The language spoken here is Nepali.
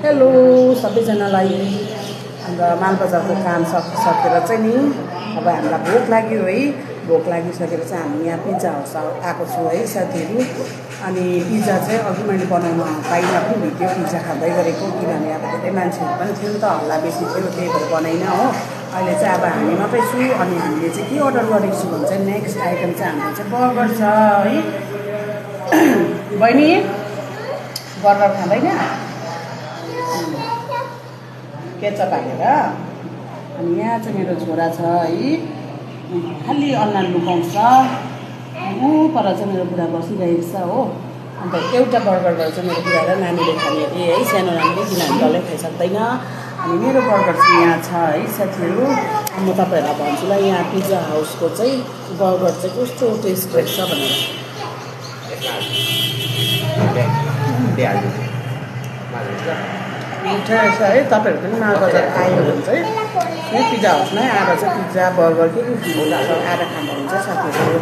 हेलो सबैजनालाई। अन्त मालबजारको काम सकेर चाहिँ नि अब हामीलाई भोक लाग्यो है। भोक लागिसकेर चाहिँ हामी यहाँ पिज्जा हाउस आएको छु है साथीहरू। अनि पिज्जा चाहिँ अघि मैले बनाउन पाइनँ पनि भिडियो पिज्जा खाँदै गरेको, किनभने अब धेरै मान्छेहरू पनि थियो नि त, हल्ला बेसी थियो, त्यही भएर बनाइन हो। अहिले चाहिँ अब हामी मात्रै छु। अनि हामीले चाहिँ के अर्डर गरेको छु भने चाहिँ नेक्स्ट आइटम चाहिँ हाम्रो चाहिँ बर्गर छ है। बहिनी बर्गर खाँदैन केचप हालेर। अनि यहाँ चाहिँ मेरो छोरा छ है, खालि अन्नान लुकाउँछ। ऊ पर चाहिँ मेरो बुढा बसिरहेको छ हो। अन्त एउटा बर्गरबाट चाहिँ मेरो बुढा र नानीले खाने अरे है, सानो नानीले, किनभने डल्लै खाइसक्दैन। अनि मेरो बर्गर चाहिँ यहाँ छ है साथीहरू। म तपाईँहरूलाई भन्छु ल यहाँ पिज्जा हाउसको चाहिँ बर्गर चाहिँ कस्तो टेस्टेड छ भनेर। मिठो रहेछ है। तपाईँहरू पनि मालबजार आयो भने चाहिँ पिज्जा हाउसमै आएर चाहिँ पिज्जा बर्गर के आएर खाँदा हुन्छ साथीहरू।